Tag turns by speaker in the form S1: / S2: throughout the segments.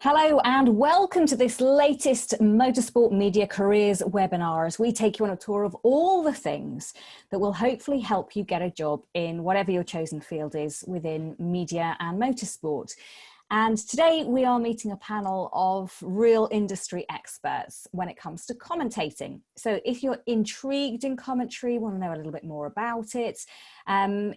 S1: Hello and welcome to this latest Motorsport Media Careers webinar as we take you on a tour of all the things that will hopefully help you get a job in whatever your chosen field is within media and motorsport. And today we are meeting a panel of real industry experts when it comes to commentating. So if you're intrigued in commentary, want to know a little bit more about it,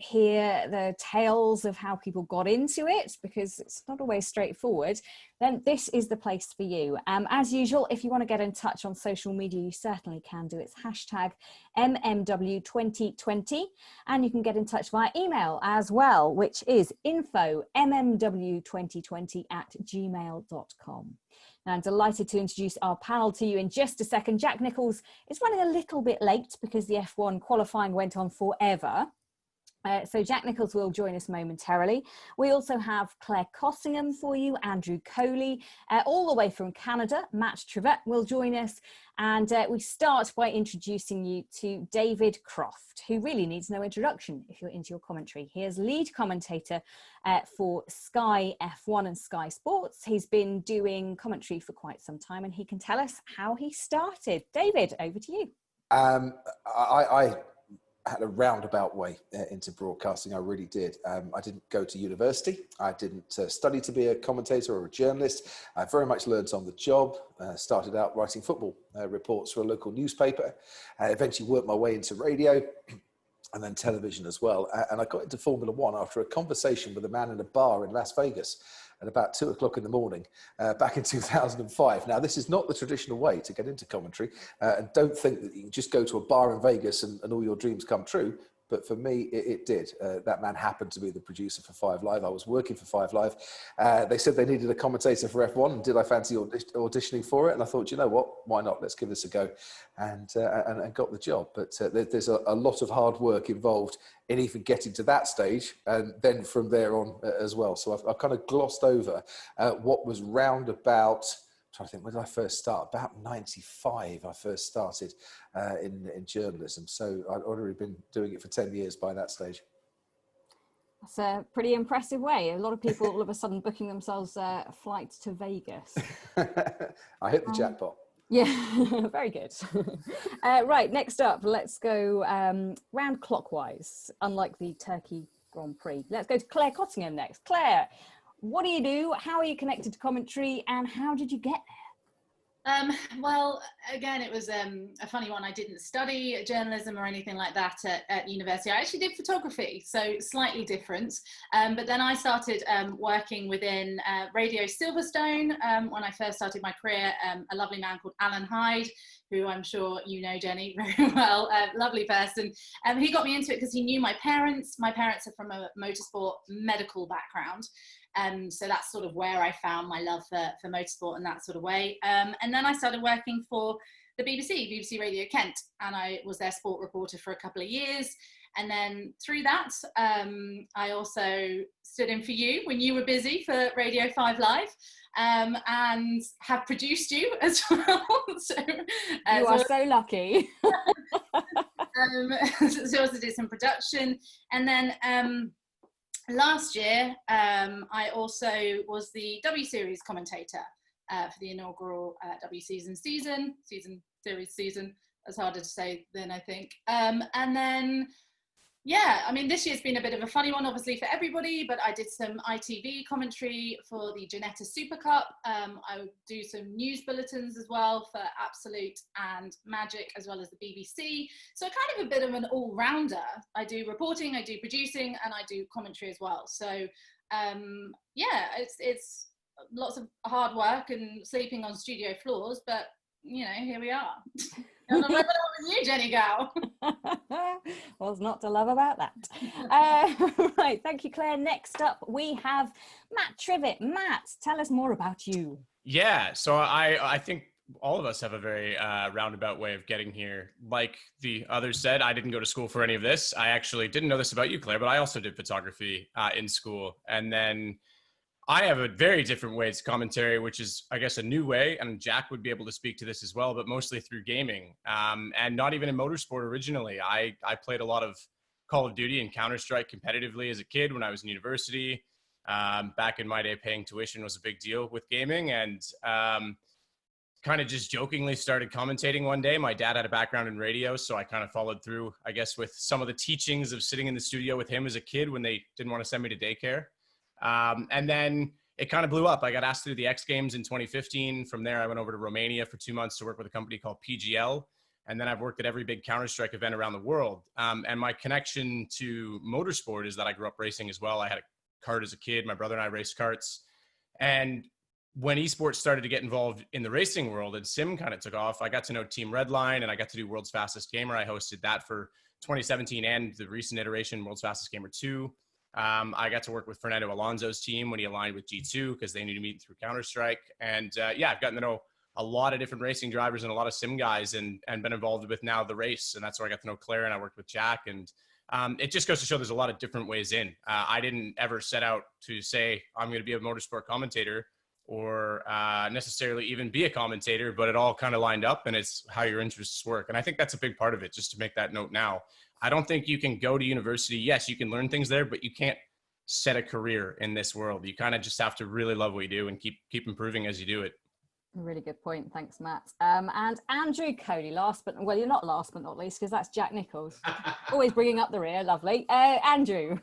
S1: hear the tales of how people got into it, because it's not always straightforward, then this is the place for you. As usual, if you want to get in touch on social media, you certainly can do. It's hashtag MMW2020, and you can get in touch via email as well, which is info@mmw2020@gmail.com. Now, I'm delighted to introduce our panel to you in just a second. Jack Nicholls is running a little bit late because the F1 qualifying went on forever. So Jack Nicholls will join us momentarily. We also have Claire Cottingham for you, Andrew Coley, all the way from Canada. Matt Trivett will join us. And we start by introducing you to David Croft, who really needs no introduction if you're into your commentary. He is lead commentator for Sky F1 and Sky Sports. He's been doing commentary for quite some time, and he can tell us how he started. David, over to you.
S2: I had a roundabout way into broadcasting. I really did. I didn't go to university. I didn't study to be a commentator or a journalist. I very much learned on the job. Started out writing football reports for a local newspaper. Eventually worked my way into radio and then television as well. And I got into Formula One after a conversation with a man in a bar in Las Vegas at about 2 o'clock in the morning back in 2005. Now, this is not the traditional way to get into commentary, and don't think that you can just go to a bar in Vegas and all your dreams come true. But for me, it did. That man happened to be the producer for 5 Live. I was working for 5 Live. They said they needed a commentator for F1, and did I fancy auditioning for it? And I thought, you know what, why not? Let's give this a go, and got the job. But there's a lot of hard work involved in even getting to that stage, and then from there on as well. So I've kind of glossed over what was round about. I'm trying to think, when did I first start? About 95, I first started in journalism. So I'd already been doing it for 10 years by that stage.
S1: That's a pretty impressive way. A lot of people all of a sudden booking themselves flights to Vegas.
S2: I hit the jackpot.
S1: Yeah, very good. Right, next up, let's go round clockwise, unlike the Turkey Grand Prix. Let's go to Claire Cottingham next. Claire, what do you do? How are you connected to commentary, and how did you get there?
S3: Well, again, it was a funny one. I didn't study journalism or anything like that at university. I actually did photography, so slightly different. But then I started working within Radio Silverstone when I first started my career. A lovely man called Alan Hyde, who I'm sure you know, Jenny, very well, lovely person. He got me into it because he knew my parents. My parents are from a motorsport medical background. So that's sort of where I found my love for motorsport in that sort of way. And then I started working for the BBC Radio Kent, and I was their sport reporter for a couple of years. And then through that, I also stood in for you when you were busy for Radio 5 Live, and have produced you as well. So,
S1: you are so lucky.
S3: So I also did some production. And then last year, I also was the W Series commentator for the inaugural W series season. That's harder to say than I think. And then, yeah, I mean, this year's been a bit of a funny one, obviously, for everybody, but I did some ITV commentary for the Ginetta Super Cup. I would do some news bulletins as well for Absolute and Magic, as well as the BBC. So kind of a bit of an all-rounder. I do reporting, I do producing, and I do commentary as well. So, yeah, it's lots of hard work and sleeping on studio floors, but, you know, here we are. And I'm living up with you, Jennie Gow.
S1: What's not to love about that? Right, thank you, Claire. Next up, we have Matt Trivett. Matt, tell us more about you.
S4: Yeah, so I think all of us have a very roundabout way of getting here. Like the others said, I didn't go to school for any of this. I actually didn't know this about you, Claire, but I also did photography in school. And then I have a very different way to commentary, which is, I guess, a new way. And Jack would be able to speak to this as well, but mostly through gaming, and not even in motorsport originally. I played a lot of Call of Duty and Counter-Strike competitively as a kid when I was in university. Back in my day, paying tuition was a big deal with gaming, and kind of just jokingly started commentating one day. My dad had a background in radio, so I kind of followed through, I guess, with some of the teachings of sitting in the studio with him as a kid when they didn't want to send me to daycare. And then it kind of blew up. I got asked to do the X Games in 2015. From there, I went over to Romania for 2 months to work with a company called PGL. And then I've worked at every big Counter-Strike event around the world. And my connection to motorsport is that I grew up racing as well. I had a kart as a kid. My brother and I raced karts. And when esports started to get involved in the racing world and sim kind of took off, I got to know Team Redline, and I got to do World's Fastest Gamer. I hosted that for 2017 and the recent iteration, World's Fastest Gamer 2. I got to work with Fernando Alonso's team when he aligned with G2 because they needed me through Counter-Strike. And yeah, I've gotten to know a lot of different racing drivers and a lot of sim guys, and been involved with now the race. And that's where I got to know Claire, and I worked with Jack. And it just goes to show there's a lot of different ways in. I didn't ever set out to say I'm going to be a motorsport commentator or necessarily even be a commentator, but it all kind of lined up, and it's how your interests work. And I think that's a big part of it, just to make that note now. I don't think you can go to university. Yes, you can learn things there, but you can't set a career in this world. You kind of just have to really love what you do and keep improving as you do it.
S1: A really good point. Thanks, Matt. And Andrew Coley, well, you're not last but not least, because that's Jack Nicholls. Always bringing up the rear. Lovely. Andrew.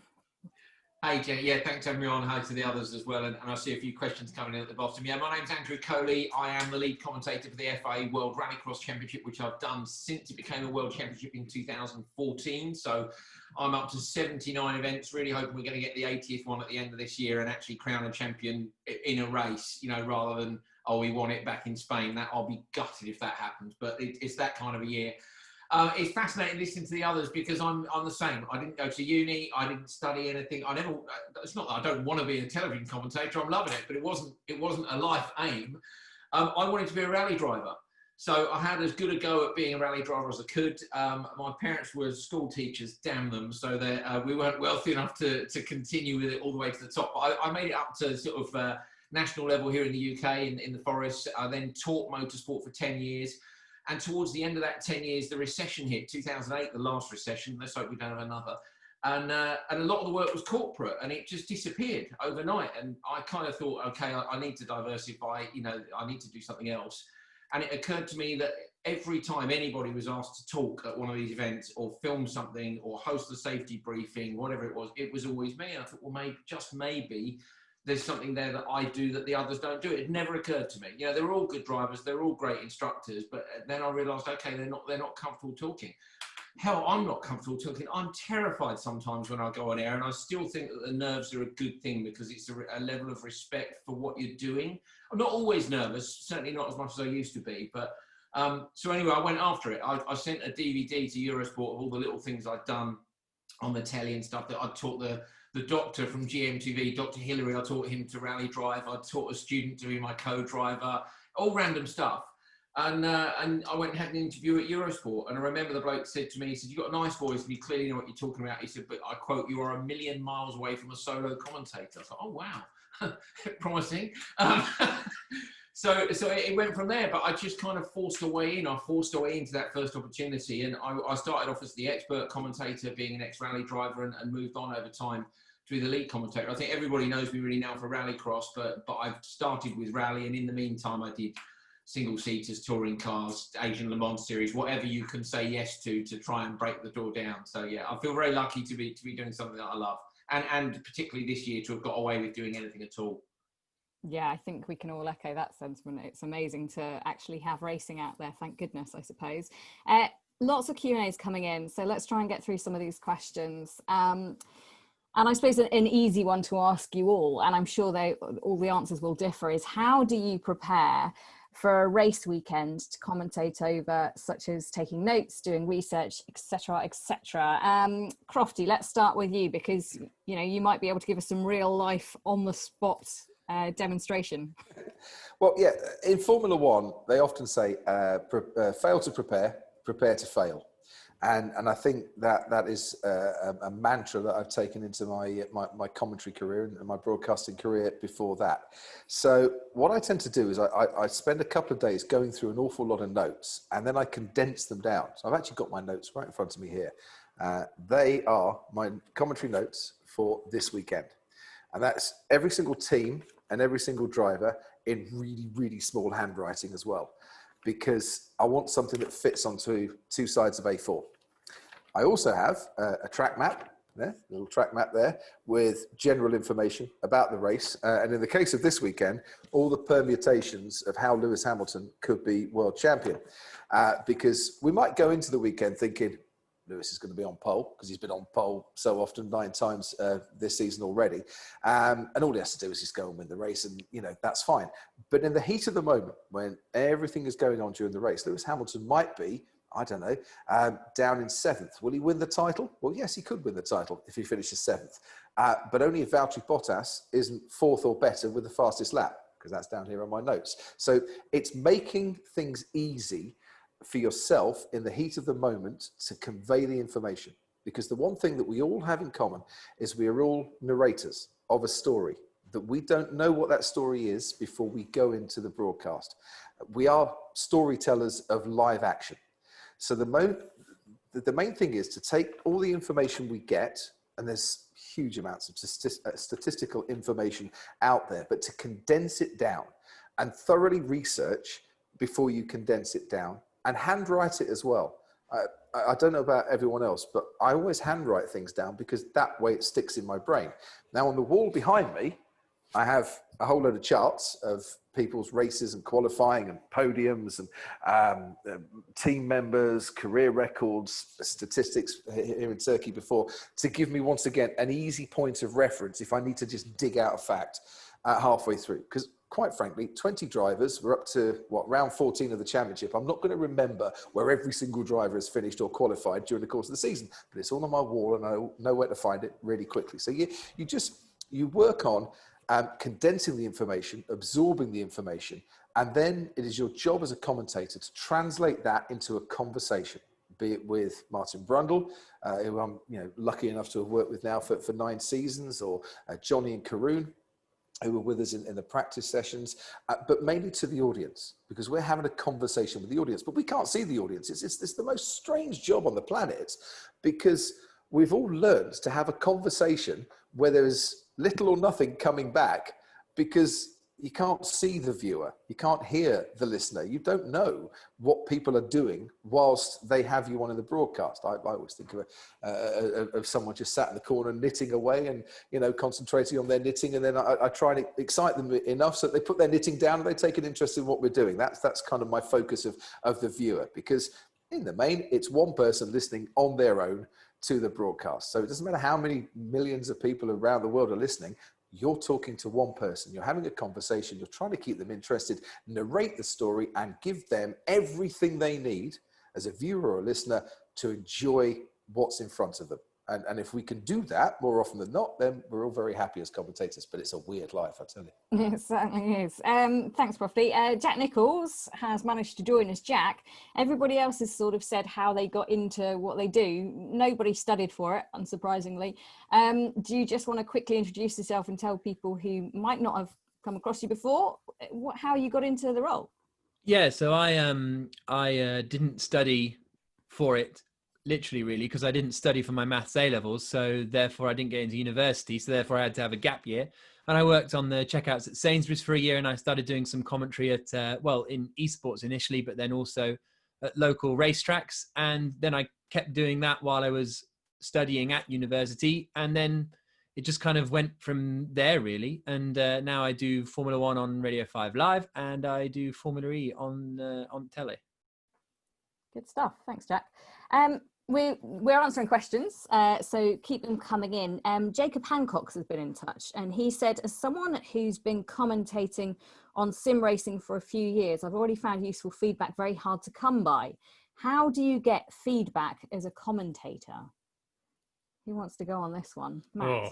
S5: Hey, Jenny. Yeah, thanks having me on. Hi to the others as well. And I see a few questions coming in at the bottom. Yeah, my name's Andrew Coley. I am the lead commentator for the FIA World Rallycross Championship, which I've done since it became a World Championship in 2014. So I'm up to 79 events, really hoping we're going to get the 80th one at the end of this year and actually crown a champion in a race, you know, rather than, oh, we won it back in Spain. That I'll be gutted if that happens. But it's that kind of a year. It's fascinating listening to the others because I'm the same. I didn't go to uni. I didn't study anything. It's not that I don't want to be a television commentator. I'm loving it, but it wasn't a life aim. I wanted to be a rally driver. So I had as good a go at being a rally driver as I could. My parents were school teachers, damn them. So we weren't wealthy enough to continue with it all the way to the top. But I made it up to sort of national level here in the UK, in the Forest. I then taught motorsport for 10 years. And towards the end of that 10 years, the recession hit, 2008, the last recession. Let's hope we don't have another. And a lot of the work was corporate, and it just disappeared overnight. And I kind of thought, okay, I need to diversify, you know, I need to do something else. And it occurred to me that every time anybody was asked to talk at one of these events or film something or host a safety briefing, whatever it was always me. And I thought, well, maybe, just maybe, there's something there that I do that the others don't do. It never occurred to me. You know, they're all good drivers, they're all great instructors, but then I realised, okay, they're not comfortable talking. Hell, I'm not comfortable talking. I'm terrified sometimes when I go on air, and I still think that the nerves are a good thing because it's a level of respect for what you're doing. I'm not always nervous, certainly not as much as I used to be, but so anyway, I went after it. I sent a DVD to Eurosport of all the little things I'd done on the telly and stuff that I'd taught the doctor from GMTV, Dr. Hillary, I taught him to rally drive. I taught a student to be my co-driver, all random stuff. And I went and had an interview at Eurosport. And I remember the bloke said to me, he said, you've got a nice voice and you clearly know what you're talking about. He said, but I quote, you are a million miles away from a solo commentator. I thought, oh, wow, promising. So it went from there, but I just kind of forced a way in. I forced a way into that first opportunity. And I started off as the expert commentator, being an ex-rally driver, and moved on over time to be the lead commentator. I think everybody knows me really now for rallycross, but I've started with rally. And in the meantime, I did single-seaters, touring cars, Asian Le Mans series, whatever you can say yes to try and break the door down. So yeah, I feel very lucky to be doing something that I love. And particularly this year to have got away with doing anything at all.
S1: Yeah, I think we can all echo that sentiment. It's amazing to actually have racing out there, thank goodness, I suppose. Lots of Q&As coming in, so let's try and get through some of these questions. And I suppose an easy one to ask you all, and I'm sure all the answers will differ, is how do you prepare for a race weekend to commentate over, such as taking notes, doing research, etc., etc.? Crofty, let's start with you, because you know you might be able to give us some real life on the spot demonstration.
S2: Well, yeah, in Formula One, they often say, fail to prepare, prepare to fail. And I think that is a mantra that I've taken into my commentary career and my broadcasting career before that. So what I tend to do is I spend a couple of days going through an awful lot of notes, and then I condense them down. So I've actually got my notes right in front of me here. They are my commentary notes for this weekend. And that's every single team and every single driver in really, really small handwriting as well, because I want something that fits onto 2 sides of A4. I also have a track map, a little track map there with general information about the race. And in the case of this weekend, all the permutations of how Lewis Hamilton could be world champion. Because we might go into the weekend thinking Lewis is going to be on pole, because he's been on pole so often, 9 times this season already. And all he has to do is just go and win the race, and, you know, that's fine. But in the heat of the moment, when everything is going on during the race, Lewis Hamilton might be, I don't know, down in 7th. Will he win the title? Well, yes, he could win the title if he finishes 7th. But only if Valtteri Bottas isn't 4th or better with the fastest lap, because that's down here on my notes. So it's making things easy for yourself in the heat of the moment to convey the information. Because the one thing that we all have in common is we are all narrators of a story, that we don't know what that story is before we go into the broadcast. We are storytellers of live action. So the main thing is to take all the information we get, and there's huge amounts of statistical information out there, but to condense it down and thoroughly research before you condense it down, and handwrite it as well. I don't know about everyone else, but I always handwrite things down because that way it sticks in my brain. Now on the wall behind me, I have a whole load of charts of people's races and qualifying and podiums and team members, career records, statistics here in Turkey before, to give me once again an easy point of reference if I need to just dig out a fact halfway through. Because quite frankly, 20 drivers, we're up to round 14 of the championship. I'm not going to remember where every single driver has finished or qualified during the course of the season, but it's all on my wall and I know where to find it really quickly. So you work on condensing the information, absorbing the information, and then it is your job as a commentator to translate that into a conversation, be it with Martin Brundle, who I'm lucky enough to have worked with now for 9 seasons, or Johnny and Karun, who were with us in the practice sessions, but mainly to the audience, because we're having a conversation with the audience, but we can't see the audience. It's the most strange job on the planet, because we've all learned to have a conversation where there's little or nothing coming back, because you can't see the viewer, you can't hear the listener, you don't know what people are doing whilst they have you on in the broadcast. I always think of someone just sat in the corner knitting away and concentrating on their knitting, and then I try and excite them enough so that they put their knitting down and they take an interest in what we're doing. That's kind of my focus of the viewer, because in the main, it's one person listening on their own to the broadcast. So it doesn't matter how many millions of people around the world are listening, you're talking to one person, you're having a conversation, you're trying to keep them interested, narrate the story, and give them everything they need as a viewer or a listener to enjoy what's in front of them. And if we can do that more often than not, then we're all very happy as commentators, but it's a weird life, I tell you.
S1: It certainly is. Thanks, Profty. Jack Nicholls has managed to join us. Jack, everybody else has sort of said how they got into what they do. Nobody studied for it, unsurprisingly. Do you just want to quickly introduce yourself and tell people who might not have come across you before how you got into the role?
S6: Yeah, so I didn't study for it, literally, really, because I didn't study for my maths A-levels, so therefore I didn't get into university, so therefore I had to have a gap year. And I worked on the checkouts at Sainsbury's for a year, and I started doing some commentary at, in esports initially, but then also at local racetracks. And then I kept doing that while I was studying at university, and then it just kind of went from there, really. And now I do Formula 1 on Radio 5 Live, and I do Formula E on telly.
S1: Good stuff. Thanks, Jack. We're answering questions, so keep them coming in. Jacob Hancock has been in touch, and he said, as someone who's been commentating on sim racing for a few years, I've already found useful feedback very hard to come by. How do you get feedback as a commentator? Who wants to go on this one? Matt?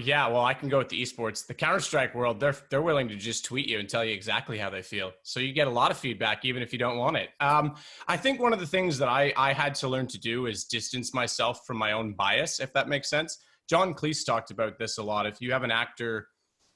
S4: Yeah, well, I can go with the esports. The Counter-Strike world, they're willing to just tweet you and tell you exactly how they feel. So you get a lot of feedback, even if you don't want it. I think one of the things that I had to learn to do is distance myself from my own bias, if that makes sense. John Cleese talked about this a lot. If you have an actor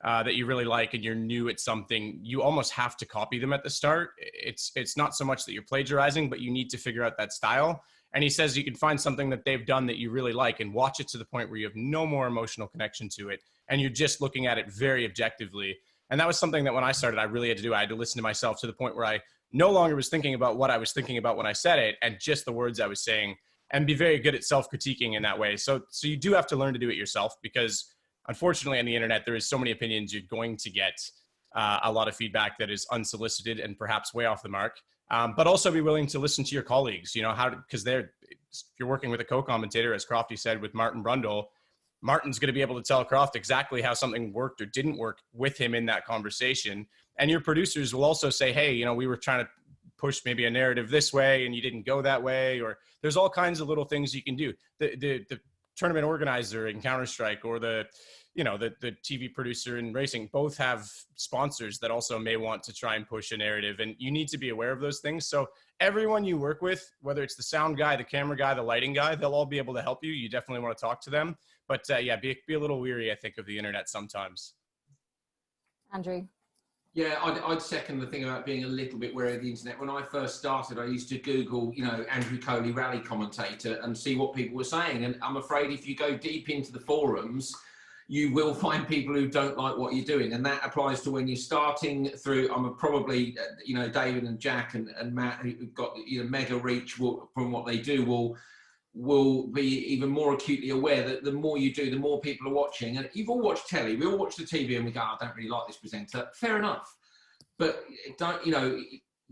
S4: that you really like and you're new at something, you almost have to copy them at the start. It's not so much that you're plagiarizing, but you need to figure out that style. And he says you can find something that they've done that you really like and watch it to the point where you have no more emotional connection to it. And you're just looking at it very objectively. And that was something that when I started, I really had to do. I had to listen to myself to the point where I no longer was thinking about what I was thinking about when I said it and just the words I was saying, and be very good at self-critiquing in that way. So you do have to learn to do it yourself, because unfortunately on the internet, there is so many opinions. You're going to get a lot of feedback that is unsolicited and perhaps way off the mark. But also be willing to listen to your colleagues, because if you're working with a co-commentator, as Crofty said, with Martin Brundle, Martin's going to be able to tell Croft exactly how something worked or didn't work with him in that conversation. And your producers will also say, hey, we were trying to push maybe a narrative this way and you didn't go that way, or there's all kinds of little things you can do. The tournament organizer in Counter-Strike, or the TV producer in racing, both have sponsors that also may want to try and push a narrative, and you need to be aware of those things. So everyone you work with, whether it's the sound guy, the camera guy, the lighting guy, they'll all be able to help you. You definitely want to talk to them, but be a little weary, I think, of the internet sometimes.
S1: Andrew?
S5: Yeah, I'd second the thing about being a little bit wary of the internet. When I first started, I used to Google, Andrew Coley rally commentator and see what people were saying. And I'm afraid if you go deep into the forums, you will find people who don't like what you're doing. And that applies to when you're starting through, probably, David and Jack and Matt, who've got, mega reach from what they do, will be even more acutely aware that the more you do, the more people are watching. And you've all watched telly. We all watch the TV and we go, I don't really like this presenter. Fair enough. But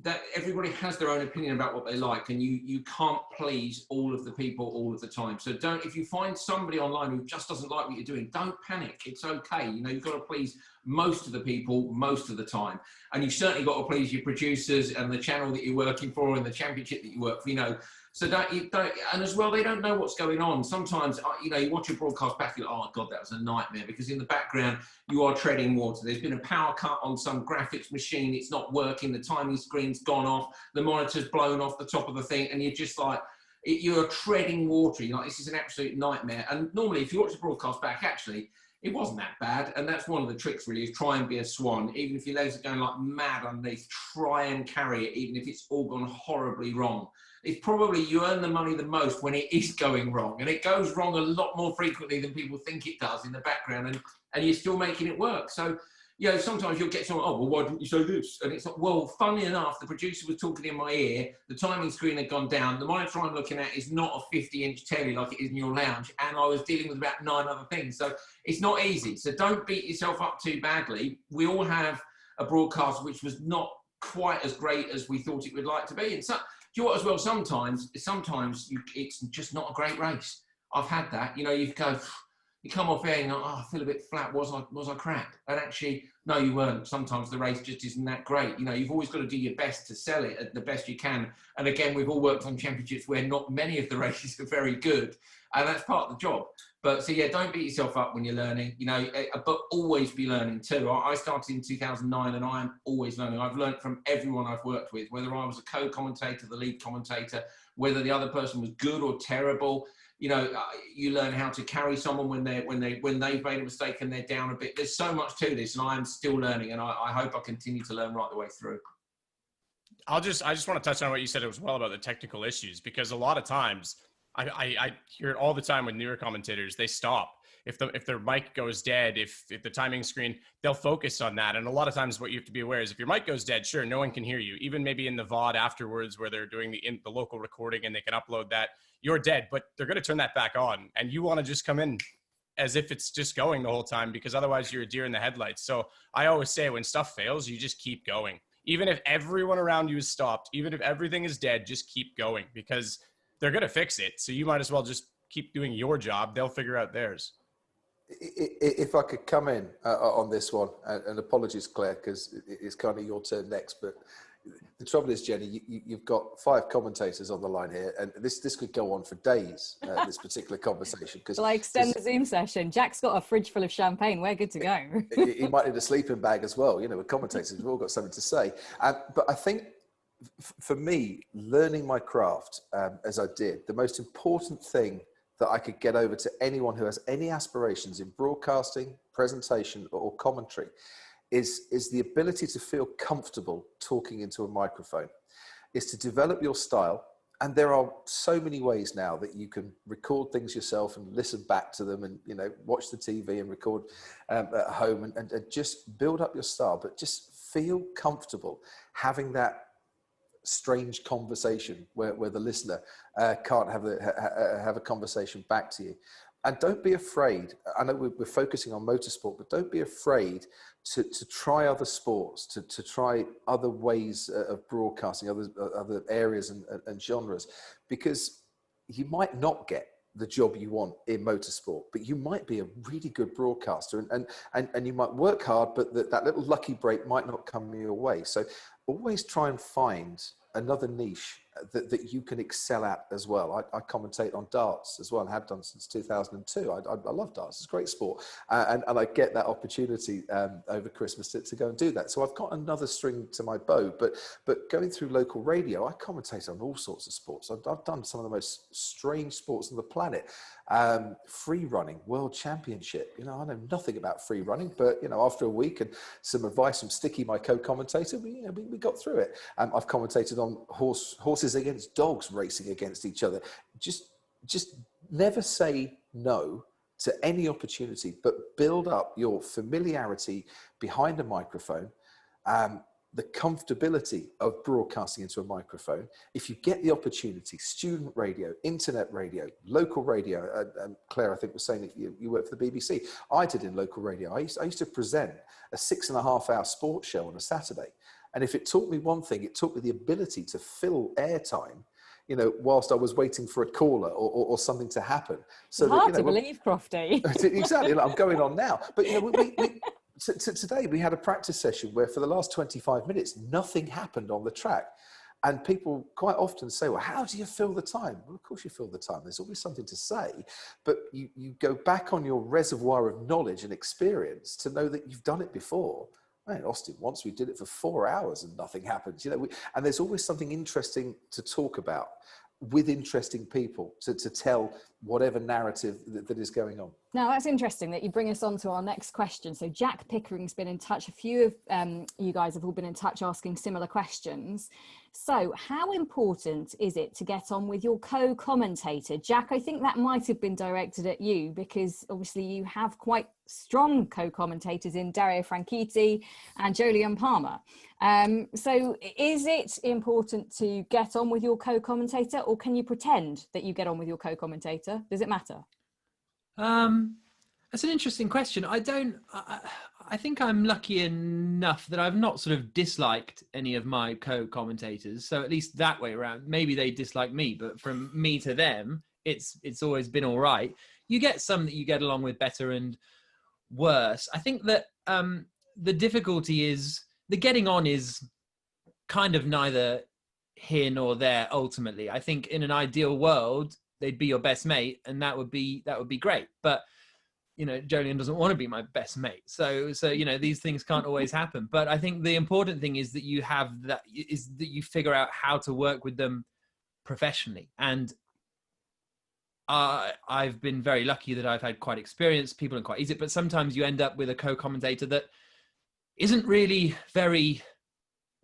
S5: that everybody has their own opinion about what they like, and you can't please all of the people all of the time. So if you find somebody online who just doesn't like what you're doing, don't panic. It's okay. You've got to please most of the people most of the time. And you've certainly got to please your producers and the channel that you're working for and the championship that you work for, So and as well, they don't know what's going on. Sometimes, you watch a broadcast back, you're like, oh God, that was a nightmare, because in the background, you are treading water. There's been a power cut on some graphics machine. It's not working. The timing screen's gone off. The monitor's blown off the top of the thing. And you're just like, you're treading water. You're like, this is an absolute nightmare. And normally, if you watch the broadcast back, actually, it wasn't that bad. And that's one of the tricks, really, is try and be a swan. Even if your legs are going like mad underneath, try and carry it, even if it's all gone horribly wrong. It's probably you earn the money the most when it is going wrong. And it goes wrong a lot more frequently than people think it does in the background. And you're still making it work. So, sometimes you'll get someone, oh, well, why didn't you say this? And it's like, well, funny enough, the producer was talking in my ear, the timing screen had gone down, the monitor I'm looking at is not a 50-inch telly like it is in your lounge, and I was dealing with about 9 other things. So it's not easy. So don't beat yourself up too badly. We all have a broadcast which was not quite as great as we thought it would like to be. And so, do you know what as well, sometimes it's just not a great race. I've had that. You come off air and you're like, oh, I feel a bit flat. Was I crap? And actually, no, you weren't. Sometimes the race just isn't that great. You've always got to do your best to sell it at the best you can. And again, we've all worked on championships where not many of the races are very good. And that's part of the job. But so, don't beat yourself up when you're learning, but always be learning too. I started in 2009 and I am always learning. I've learned from everyone I've worked with, whether I was a co-commentator, the lead commentator, whether the other person was good or terrible. You learn how to carry someone when they've made a mistake and they're down a bit. There's so much to this, and I am still learning, and I hope I continue to learn right the way through.
S4: I just want to touch on what you said as well about the technical issues, because a lot of times I hear it all the time with newer commentators. They stop if their mic goes dead, if the timing screen, they'll focus on that. And a lot of times what you have to be aware is if your mic goes dead, sure, no one can hear you. Even maybe in the VOD afterwards where they're doing the local recording and they can upload that, you're dead, but they're going to turn that back on. And you want to just come in as if it's just going the whole time, because otherwise you're a deer in the headlights. So I always say when stuff fails, you just keep going. Even if everyone around you is stopped, even if everything is dead, just keep going, because they're going to fix it. So you might as well just keep doing your job. They'll figure out theirs.
S2: If I could come in on this one, and apologies, Claire, because it's kind of your turn next, but the trouble is, Jenny, you've got 5 commentators on the line here, and this could go on for days, this particular conversation.
S1: Shall I extend the Zoom session? Jack's got a fridge full of champagne. We're good to go.
S2: He might need a sleeping bag as well. With commentators, we've all got something to say. But I think, for me, learning my craft, as I did, the most important thing that I could get over to anyone who has any aspirations in broadcasting, presentation, or commentary is the ability to feel comfortable talking into a microphone, is to develop your style And there are so many ways now that you can record things yourself and listen back to them, and, you know, watch the TV and record at home, and just build up your style, but just feel comfortable having that strange conversation where the listener can't have a conversation back to you. And don't be afraid. I know we're focusing on motorsport, but don't be afraid to try other sports, to try other ways of broadcasting, other areas and genres, because you might not get the job you want in motorsport, but you might be a really good broadcaster, and you might work hard, but that little lucky break might not come your way. So always try and find another niche that you can excel at as well. I commentate on darts as well, and have done since 2002. I love darts. It's a great sport. And I get that opportunity over Christmas to go and do that. So I've got another string to my bow, but going through local radio, I commentate on all sorts of sports. I've done some of the most strange sports on the planet. Free running, world championship. You know, I know nothing about free running, but, you know, after a week and some advice from Sticky, my co-commentator, we got through it. I've commentated on horses against dogs racing against each other. Just never say no to any opportunity, but build up your familiarity behind a microphone, the comfortability of broadcasting into a microphone. If you get the opportunity, student radio, internet radio, local radio, Claire, I think, was saying that you work for the BBC. I did in local radio. I used to present a 6.5-hour sports show on a Saturday. And if it taught me one thing, it taught me the ability to fill airtime, you know, whilst I was waiting for a caller or something to happen. So
S1: hard to believe, Crofty.
S2: Exactly. Like, I'm going on now. But, you know, today we had a practice session where for the last 25 minutes, nothing happened on the track. And people quite often say, well, how do you fill the time? Well, of course you fill the time. There's always something to say. But you go back on your reservoir of knowledge and experience to know that you've done it before. In Austin, once we did it for 4 hours and nothing happened. You know, and there's always something interesting to talk about with interesting people to tell whatever narrative that is going on.
S1: Now, that's interesting that you bring us on to our next question. So Jack Pickering's been in touch. A few of you guys have all been in touch asking similar questions. So how important is it to get on with your co-commentator? Jack, I think that might have been directed at you, because obviously you have quite strong co-commentators in Dario Franchitti and Jolyon Palmer. So is it important to get on with your co-commentator, or can you pretend that you get on with your co-commentator? Does it matter?
S6: That's an interesting question. I think I'm lucky enough that I've not sort of disliked any of my co-commentators. So at least that way around, maybe they dislike me, but from me to them, it's always been all right. You get some that you get along with better and worse. I think that the difficulty is the getting on is kind of neither here nor there ultimately. I think in an ideal world, they'd be your best mate, and that would be great. But you know, Jolyon doesn't want to be my best mate, so you know, these things can't always happen. But I think the important thing is that you figure out how to work with them professionally. And I've been very lucky that I've had quite experienced people and quite easy. But sometimes you end up with a co-commentator that isn't really very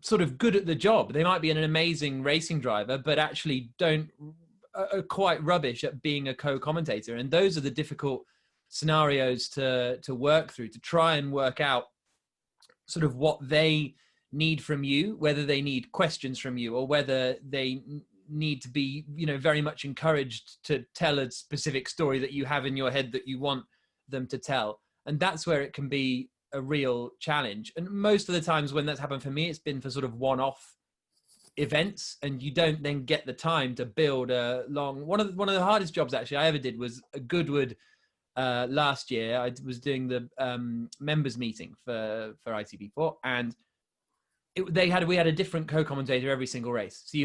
S6: sort of good at the job. They might be an amazing racing driver, but actually are quite rubbish at being a co-commentator. And those are the difficult scenarios to work through, to try and work out sort of what they need from you, whether they need questions from you, or whether they need to be, you know, very much encouraged to tell a specific story that you have in your head that you want them to tell. And that's where it can be a real challenge. And most of the times when that's happened for me, it's been for sort of one-off events, and you don't then get the time to build a long one of the hardest jobs actually I ever did was at Goodwood last year. I was doing the members meeting for ITV4, and we had a different co-commentator every single race. So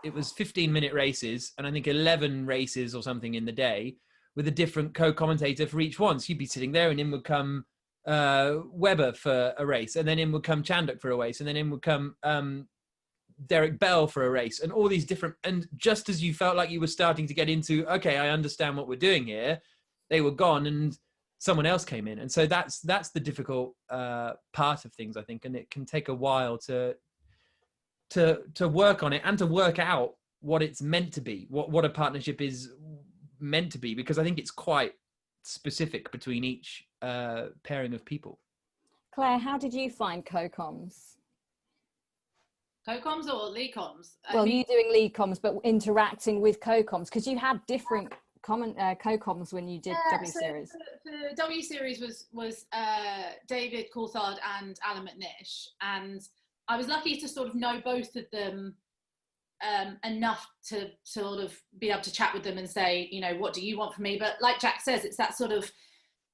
S6: it was 15-minute races, and I think 11 races or something in the day, with a different co-commentator for each one. So you'd be sitting there, and in would come Webber for a race, and then in would come Chanduk for a race, and then in would come Derek Bell for a race, and all these different, and just as you felt like you were starting to get into, okay, I understand what we're doing here, they were gone and someone else came in. And so that's the difficult part of things, I think, and it can take a while to work on it and to work out what it's meant to be, what a partnership is meant to be, because I think it's quite specific between each pairing of people.
S1: Claire, how did you find co-coms?
S3: Co-coms or lead comms?
S1: Well, you doing lead comms, but interacting with co-coms, because you had different co-coms when you did W Series.
S3: The W Series was David Coulthard and Alan McNish, and I was lucky to sort of know both of them enough to sort of be able to chat with them and say, you know, what do you want from me? But like Jack says, it's that sort of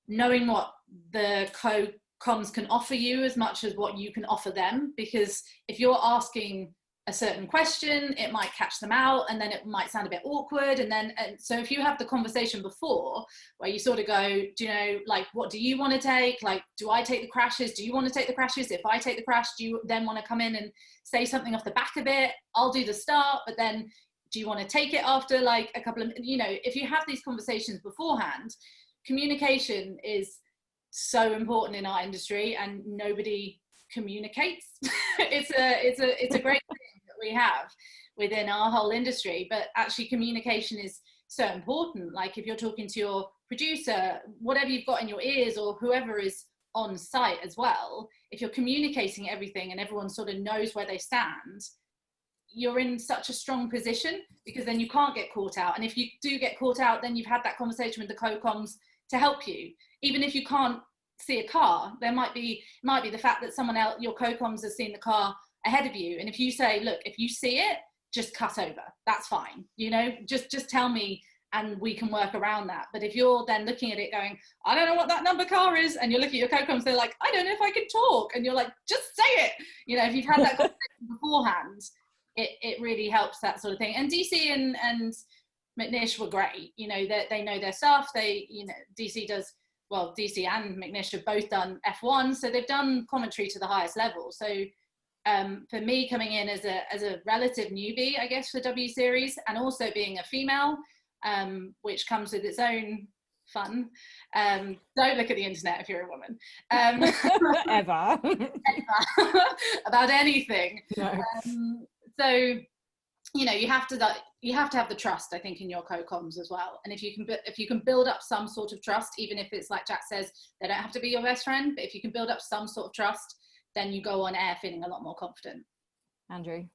S3: knowing what the co-coms can offer you as much as what you can offer them, because if you're asking a certain question, it might catch them out, and then it might sound a bit awkward, and so if you have the conversation before where you sort of go, do you know, like, what do you want to take? Like, do I take the crashes? Do you want to take the crashes? If I take the crash, do you then want to come in and say something off the back of it? I'll do the start, but then do you want to take it after like a couple of, you know, if you have these conversations beforehand, communication is so important in our industry, and nobody communicates. it's a great thing that we have within our whole industry, but actually communication is so important. Like if you're talking to your producer, whatever you've got in your ears, or whoever is on site as well, if you're communicating everything and everyone sort of knows where they stand, you're in such a strong position, because then you can't get caught out. And if you do get caught out, then you've had that conversation with the co-coms to help you. Even if you can't see a car, there might be the fact that someone else, your co-coms, has seen the car ahead of you, and if you say, look, if you see it, just cut over, that's fine, you know, just tell me and we can work around that. But if you're then looking at it going, I don't know what that number car is, and you're looking at your co-coms, they're like, I don't know if I can talk, and you're like, just say it, you know. If you've had that conversation beforehand, it really helps, that sort of thing. And DC and McNish were great, you know, that they know their stuff. They, you know, DC and McNish have both done F1, so they've done commentary to the highest level. So for me, coming in as a relative newbie, I guess, for W Series, and also being a female, which comes with its own fun. Don't look at the internet if you're a woman.
S1: Ever.
S3: About anything.
S1: No.
S3: So, you know, you have to have the trust, I think, in your co-coms as well. And if you can build up some sort of trust, even if it's like Jack says, they don't have to be your best friend, but if you can build up some sort of trust, then you go on air feeling a lot more confident.
S1: Andrew?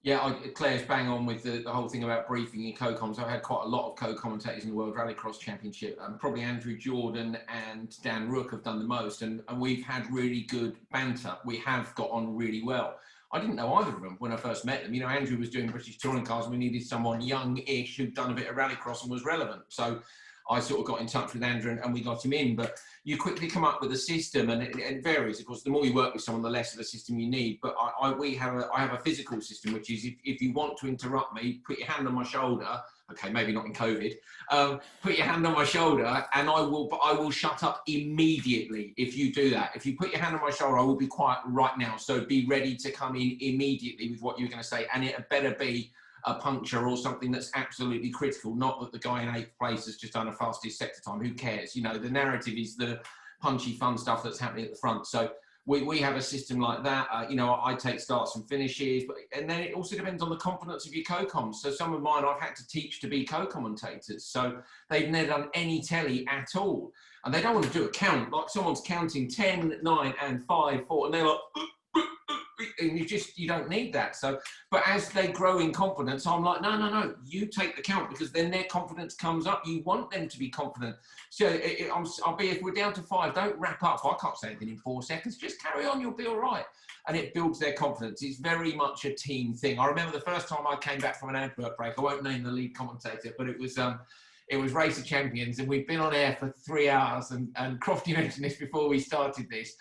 S5: Yeah, Claire's bang on with the whole thing about briefing in co-coms. I've had quite a lot of co-commentators in the World Rallycross Championship. Probably Andrew Jordan and Dan Rook have done the most, and we've had really good banter. We have got on really well. I didn't know either of them when I first met them. You know, Andrew was doing British touring cars, and we needed someone young-ish who'd done a bit of rallycross and was relevant. So I sort of got in touch with Andrew and we got him in. But you quickly come up with a system, and it varies. Of course, the more you work with someone, the less of a system you need. But I have a physical system, which is if you want to interrupt me, put your hand on my shoulder. Okay, maybe not in COVID. Put your hand on my shoulder, and I will shut up immediately if you do that. If you put your hand on my shoulder, I will be quiet right now. So be ready to come in immediately with what you're going to say, and it better be a puncture or something that's absolutely critical. Not that the guy in 8th place has just done a fastest sector time. Who cares? You know, the narrative is the punchy, fun stuff that's happening at the front. So we have a system like that. You know, I take starts and finishes, and then it also depends on the confidence of your co-coms. So some of mine I've had to teach to be co-commentators. So they've never done any telly at all. And they don't want to do a count, like someone's counting 10, 9, and 5, 4, and they're like, and you don't need that. So, but as they grow in confidence, I'm like, no, you take the count, because then their confidence comes up. You want them to be confident. So I'll be, if we're down to 5, don't wrap up. I can't say anything in 4 seconds. Just carry on. You'll be all right. And it builds their confidence. It's very much a team thing. I remember the first time I came back from an advert break. I won't name the lead commentator, but it was Race of Champions, and we'd been on air for 3 hours. And Croft, you mentioned this before we started this.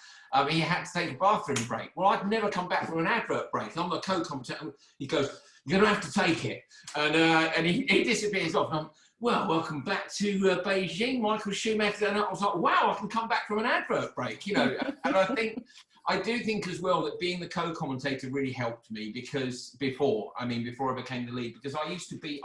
S5: He had to take a bathroom break. Well, I'd never come back from an advert break. I'm the co-commentator. He goes, "You're going to have to take it." And he disappears off. And I'm, well, welcome back to Beijing, Michael Schumacher. And I was like, wow, I can come back from an advert break, you know. And I do think as well that being the co-commentator really helped me, because before I became the lead, because I'd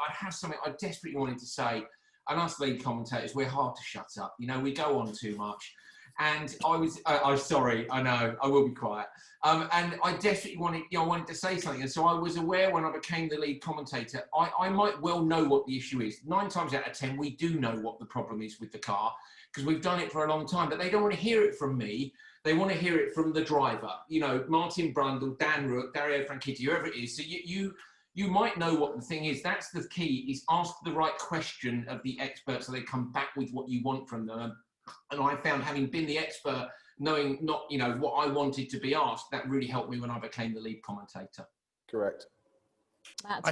S5: have something I desperately wanted to say. And us lead commentators, we're hard to shut up. You know, we go on too much. And I'm sorry, I know, I will be quiet. And I definitely wanted to say something. And so I was aware when I became the lead commentator, I might well know what the issue is. 9 times out of 10, we do know what the problem is with the car because we've done it for a long time, but they don't want to hear it from me. They want to hear it from the driver, you know, Martin Brundle, Dan Rook, Dario Franchitti, whoever it is. So you might know what the thing is. That's the key, is ask the right question of the expert so they come back with what you want from them. And I found, having been the expert, knowing not, you know, what I wanted to be asked, that really helped me when I became the lead commentator.
S2: Correct.
S4: I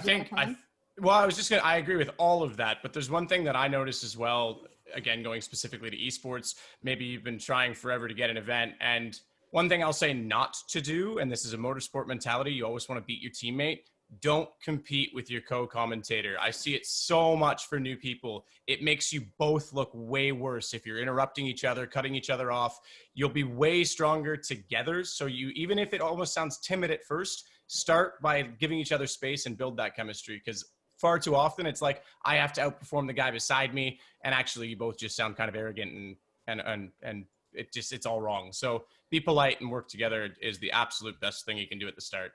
S4: agree with all of that, but there's one thing that I noticed as well, again, going specifically to esports. Maybe you've been trying forever to get an event, and one thing I'll say not to do, and this is a motorsport mentality, you always want to beat your teammate. Don't compete with your co-commentator. I see it so much for new people. It makes you both look way worse. If you're interrupting each other, cutting each other off, you'll be way stronger together. So you, even if it almost sounds timid at first, start by giving each other space and build that chemistry. Because far too often it's like, I have to outperform the guy beside me. And actually you both just sound kind of arrogant and it's all wrong. So be polite and work together is the absolute best thing you can do at the start.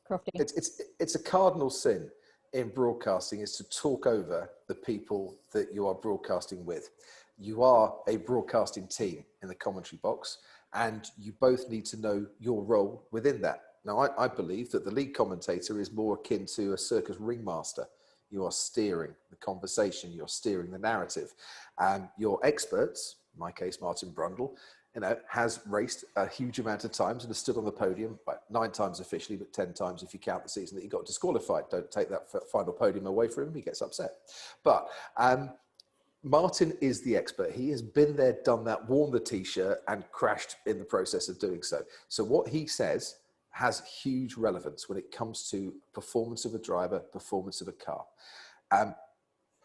S1: Crofty.
S2: It's a cardinal sin in broadcasting is to talk over the people that you are broadcasting with. You are a broadcasting team in the commentary box, and you both need to know your role within that. Now, I believe that the lead commentator is more akin to a circus ringmaster. You are steering the conversation, you're steering the narrative. Your experts, in my case, Martin Brundle, you know, has raced a huge amount of times and has stood on the podium, 9 times officially, but 10 times if you count the season that he got disqualified. Don't take that final podium away from him, he gets upset. But Martin is the expert. He has been there, done that, worn the t-shirt and crashed in the process of doing so. So what he says has huge relevance when it comes to performance of a driver, performance of a car.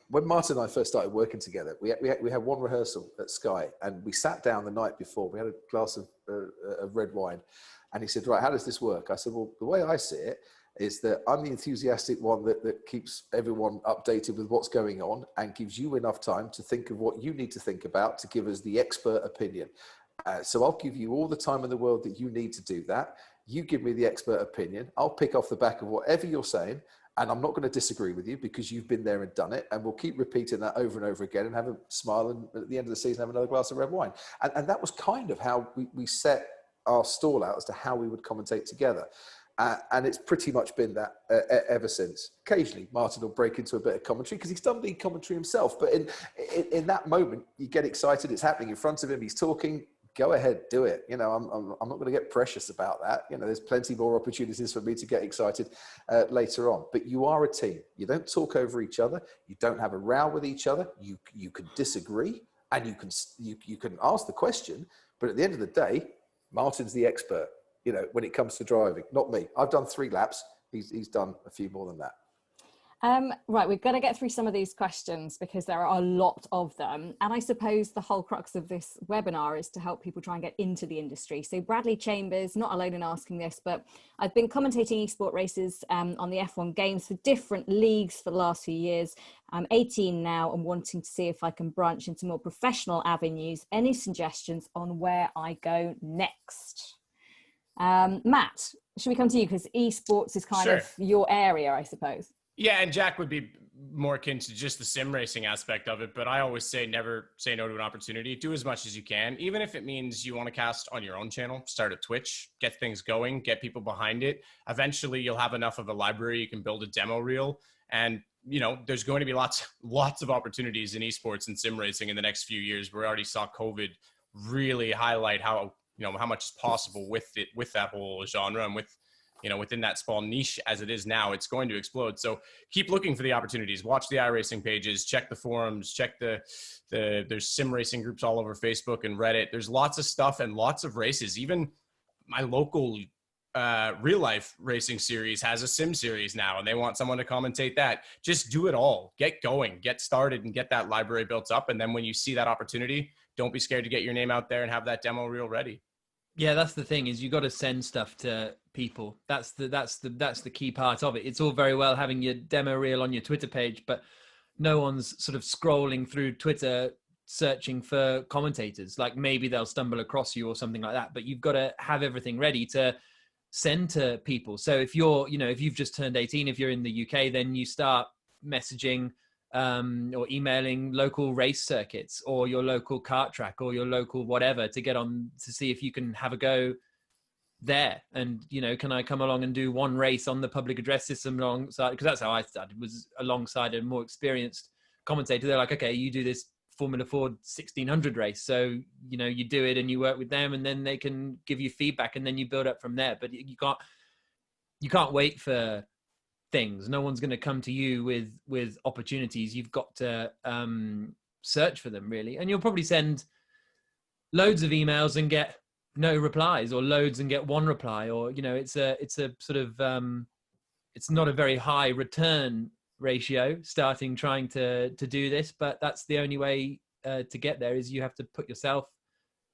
S2: When Martin and I first started working together, we had one rehearsal at Sky, and we sat down the night before. We had a glass of red wine, and he said, right, how does this work? I said, well, the way I see it is that I'm the enthusiastic one that keeps everyone updated with what's going on and gives you enough time to think of what you need to think about to give us the expert opinion. So I'll give you all the time in the world that you need to do that. You give me the expert opinion. I'll pick off the back of whatever you're saying, and I'm not going to disagree with you because you've been there and done it. And we'll keep repeating that over and over again and have a smile, and at the end of the season have another glass of red wine. And that was kind of how we set our stall out as to how we would commentate together. And it's pretty much been that ever since. Occasionally, Martin will break into a bit of commentary because he's done lead commentary himself. But in that moment, you get excited. It's happening in front of him. He's talking. Go ahead, do it. You know, I'm not going to get precious about that. You know, there's plenty more opportunities for me to get excited later on. But you are a team. You don't talk over each other. You don't have a row with each other. You can disagree, and you can ask the question. But at the end of the day, Martin's the expert. You know, when it comes to driving, not me. I've done 3 laps. He's done a few more than that.
S1: Right, we've got to get through some of these questions because there are a lot of them. And I suppose the whole crux of this webinar is to help people try and get into the industry. So Bradley Chambers, not alone in asking this, but I've been commentating esport races on the F1 games for different leagues for the last few years. I'm 18 now and wanting to see if I can branch into more professional avenues. Any suggestions on where I go next? Matt, should we come to you? Because esports is kind of your area, I suppose.
S4: Yeah, and Jack would be more akin to just the sim racing aspect of it, but I always say never say no to an opportunity. Do as much as you can, even if it means you want to cast on your own channel, start a Twitch, get things going, get people behind it. Eventually, you'll have enough of a library, you can build a demo reel, and you know, there's going to be lots of opportunities in esports and sim racing in the next few years. We already saw COVID really highlight how, you know, how much is possible with it, with that whole genre, and with, you know, within that small niche as it is now, it's going to explode. So keep looking for the opportunities. Watch the iRacing pages, check the forums, check there's sim racing groups all over Facebook and Reddit. There's lots of stuff and lots of races. Even my local real life racing series has a sim series now, and they want someone to commentate that. Just do it all. Get going, get started, and get that library built up. And then when you see that opportunity, don't be scared to get your name out there and have that demo reel ready.
S6: Yeah, that's the thing, is you got to send stuff to people. That's the key part of it. It's all very well having your demo reel on your Twitter page, but no one's sort of scrolling through Twitter searching for commentators. Like maybe they'll stumble across you or something like that, but you've got to have everything ready to send to people. So if you're, you know, if you've just turned 18, if you're in the UK, then you start messaging or emailing local race circuits or your local kart track or your local whatever to get on to see if you can have a go there. And, you know, can I come along and do one race on the public address system alongside, because that's how I started, was alongside a more experienced commentator. They're like, okay, you do this Formula Ford 1600 race, so you know, you do it and you work with them, and then they can give you feedback, and then you build up from there. But you can't wait for things. No one's going to come to you with opportunities. You've got to search for them, really. And you'll probably send loads of emails and get no replies, or loads and get one reply, or, you know, it's a sort of it's not a very high return ratio starting trying to do this, but that's the only way to get there, is you have to put yourself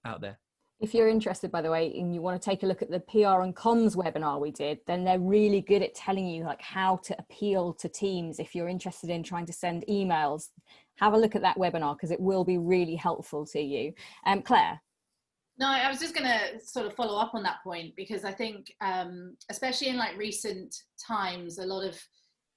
S6: out there.
S1: If you're interested, by the way, and you want to take a look at the PR and comms webinar we did, then they're really good at telling you like how to appeal to teams. If you're interested in trying to send emails, have a look at that webinar, because it will be really helpful to you. Claire?
S3: No, I was just going to sort of follow up on that point, because I think, especially in like recent times,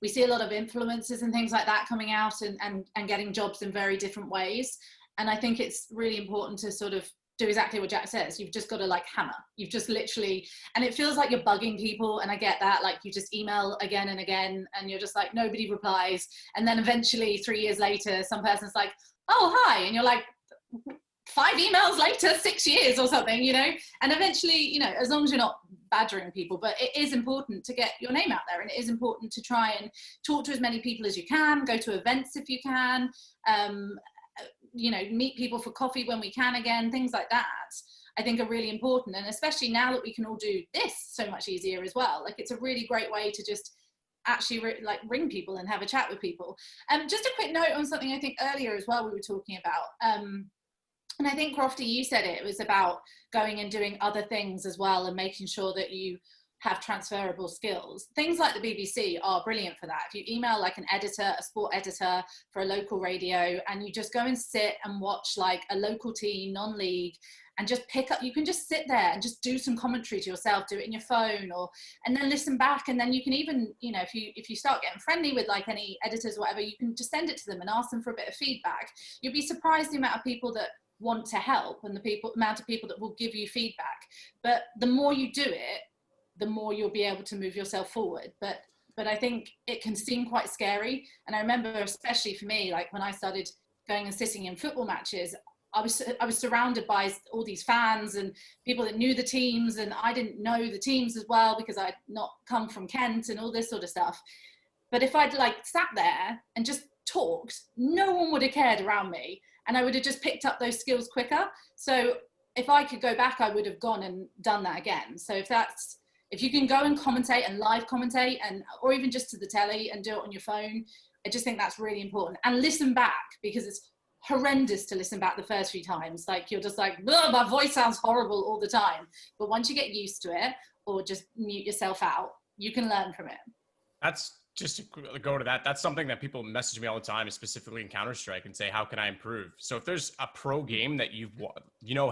S3: we see a lot of influencers and things like that coming out and getting jobs in very different ways. And I think it's really important to sort of do exactly what Jack says. You've just got to like hammer. You've just literally, and it feels like you're bugging people. And I get that, like you just email again and again, and you're just like, nobody replies. And then eventually 3 years later, some person's like, oh, hi. And you're like, 5 emails later, 6 years or something, you know? And eventually, you know, as long as you're not badgering people, but it is important to get your name out there, and it is important to try and talk to as many people as you can, go to events if you can, you know, meet people for coffee when we can again, things like that, I think are really important. And especially now that we can all do this so much easier as well, like it's a really great way to just actually like ring people and have a chat with people. Just a quick note on something I think earlier as well we were talking about, and I think, Crofty, you said it was about going and doing other things as well and making sure that you have transferable skills. Things like the BBC are brilliant for that. If you email like an editor, a sport editor for a local radio, and you just go and sit and watch like a local team, non-league, and just pick up, you can just sit there and just do some commentary to yourself, do it in your phone, and then listen back. And then you can even, you know, if you start getting friendly with like any editors or whatever, you can just send it to them and ask them for a bit of feedback. You'll be surprised the amount of people that want to help and the amount of people that will give you feedback. But the more you do it, the more you'll be able to move yourself forward. But I think it can seem quite scary. And I remember, especially for me, like when I started going and sitting in football matches, I was surrounded by all these fans and people that knew the teams, and I didn't know the teams as well because I'd not come from Kent and all this sort of stuff. But if I'd like sat there and just talked, no one would have cared around me, and I would have just picked up those skills quicker. So if I could go back, I would have gone and done that again. So if you can go and commentate and live commentate, or even just to the telly and do it on your phone, I just think that's really important. And listen back, because it's horrendous to listen back the first few times. Like you're just like, my voice sounds horrible all the time. But once you get used to it, or just mute yourself out, you can learn from it. That's
S4: just to go to that, that's something that people message me all the time, specifically in Counter-Strike, and say, how can I improve? So if there's a pro game that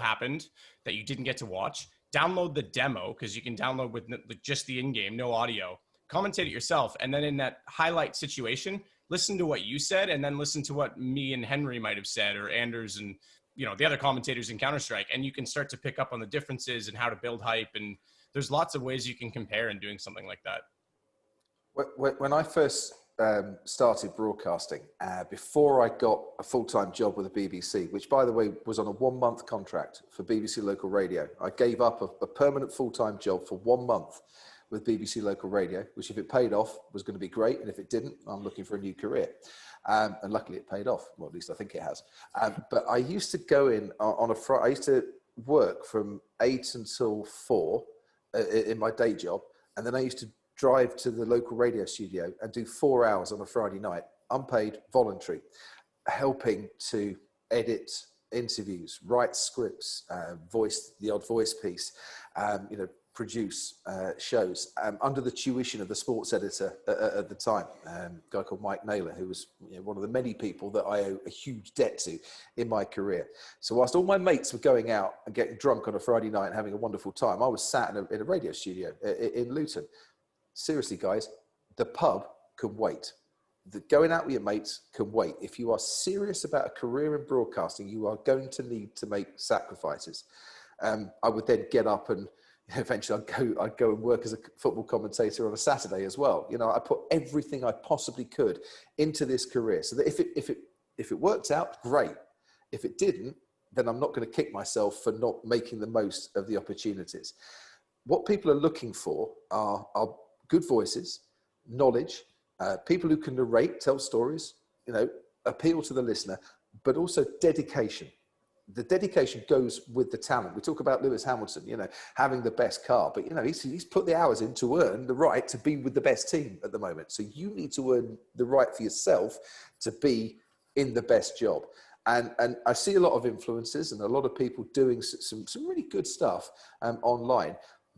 S4: happened that you didn't get to watch, download the demo, because you can download with just the in-game, no audio, commentate it yourself, and then in that highlight situation, listen to what you said, and then listen to what me and Henry might have said, or Anders and, you know, the other commentators in Counter-Strike, and you can start to pick up on the differences and how to build hype. And there's lots of ways you can compare in doing something like that.
S2: When I first started broadcasting, before I got a full-time job with the BBC, which by the way was on a 1-month contract for BBC Local Radio, I gave up a permanent full-time job for 1 month with BBC Local Radio, which if it paid off was going to be great, and if it didn't, I'm looking for a new career. And luckily it paid off, well, at least I think it has. But I used to go in on a Friday. I used to work from 8 until 4 in my day job, and then I used to drive to the local radio studio and do 4 hours on a Friday night, unpaid, voluntary, helping to edit interviews, write scripts, voice the odd voice piece, produce shows under the tuition of the sports editor at the time, a guy called Mike Naylor, who was one of the many people that I owe a huge debt to in my career. So whilst all my mates were going out and getting drunk on a Friday night and having a wonderful time, I was sat in a radio studio in Luton. Seriously, guys, the pub can wait. Going out with your mates can wait. If you are serious about a career in broadcasting, you are going to need to make sacrifices. I would then get up and eventually I'd go and work as a football commentator on a Saturday as well. I put everything I possibly could into this career so that if it worked out, great. If it didn't, then I'm not going to kick myself for not making the most of the opportunities. What people are looking for are good voices, knowledge, people who can narrate, tell stories, appeal to the listener, but also dedication. The dedication goes with the talent. We talk about Lewis Hamilton, having the best car, but he's put the hours in to earn the right to be with the best team at the moment. So you need to earn the right for yourself to be in the best job. And I see a lot of influencers and a lot of people doing some really good stuff online,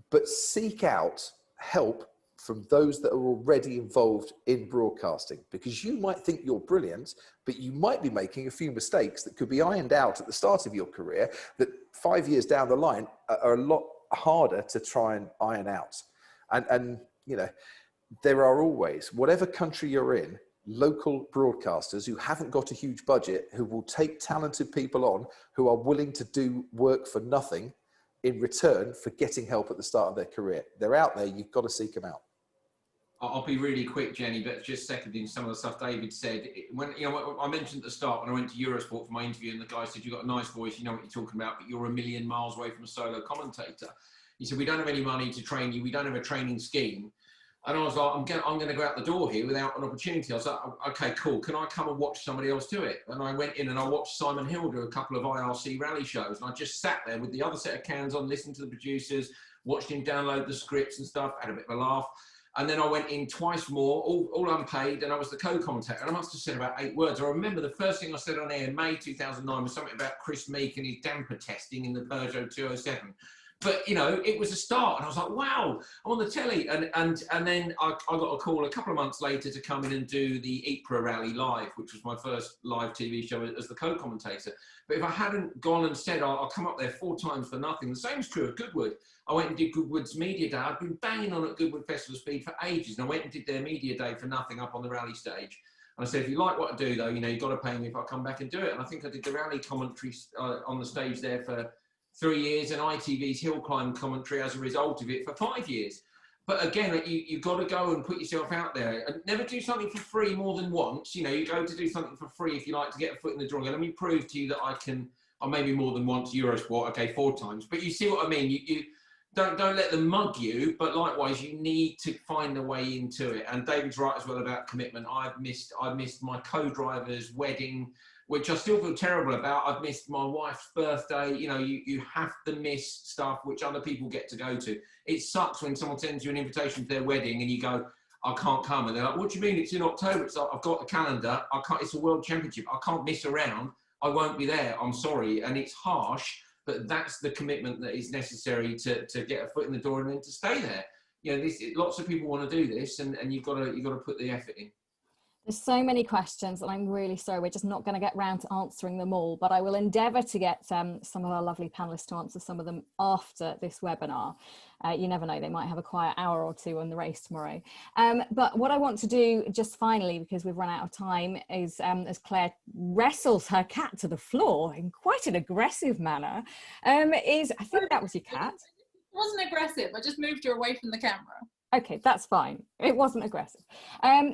S2: but seek out help from those that are already involved in broadcasting, because you might think you're brilliant, but you might be making a few mistakes that could be ironed out at the start of your career that 5 years down the line are a lot harder to try and iron out. And there are always, whatever country you're in, local broadcasters who haven't got a huge budget, who will take talented people on, who are willing to do work for nothing in return for getting help at the start of their career. They're out there, you've got to seek them out.
S5: I'll be really quick, Jenny, but just seconding some of the stuff David said. When I mentioned at the start when I went to Eurosport for my interview, and the guy said, "You've got a nice voice, you know what you're talking about, but you're a million miles away from a solo commentator." He said, "We don't have any money to train you. We don't have a training scheme." And I was like, I'm going to go out the door here without an opportunity. I was like, okay, cool. Can I come and watch somebody else do it? And I went in and I watched Simon Hill do a couple of IRC rally shows. And I just sat there with the other set of cans on, listened to the producers, watched him download the scripts and stuff, had a bit of a laugh. And then I went in twice more, all unpaid, and I was the co-commentator. And I must have said about 8 words. I remember the first thing I said on air in May 2009 was something about Chris Meek and his damper testing in the Peugeot 207. But, it was a start. And I was like, wow, I'm on the telly. And then I got a call a couple of months later to come in and do the Ypres Rally live, which was my first live TV show as the co-commentator. But if I hadn't gone and said, I'll come up there 4 times for nothing, the same is true of Goodwood. I went and did Goodwood's Media Day. I'd been banging on at Goodwood Festival Speed for ages. And I went and did their Media Day for nothing up on the rally stage. And I said, if you like what I do, though, you've got to pay me if I come back and do it. And I think I did the rally commentary on the stage there for 3 years, and ITV's hill climb commentary as a result of it for 5 years. But again, you've got to go and put yourself out there and never do something for free more than once. You go to do something for free if you like to get a foot in the door. Let me prove to you that I maybe more than once Eurosport, okay, 4 times. But you see what I mean? You don't let them mug you, but likewise, you need to find a way into it. And David's right as well about commitment. I missed my co-driver's wedding, which I still feel terrible about. I've missed my wife's birthday. You have to miss stuff which other people get to go to. It sucks when someone sends you an invitation to their wedding and you go, I can't come. And they're like, what do you mean? It's in October. It's like, I've got the calendar. It's a world championship. I can't miss around. I won't be there. I'm sorry. And it's harsh, but that's the commitment that is necessary to get a foot in the door and then to stay there. Lots of people want to do this, and you've got to put the effort in.
S1: There's so many questions, and I'm really sorry we're just not going to get round to answering them all, but I will endeavour to get some of our lovely panellists to answer some of them after this webinar. You never know, they might have a quiet hour or two on the race tomorrow. But what I want to do just finally, because we've run out of time, is as Claire wrestles her cat to the floor in quite an aggressive manner, I think that was your cat.
S3: It wasn't aggressive, I just moved her away from the camera.
S1: Okay, that's fine. It wasn't aggressive.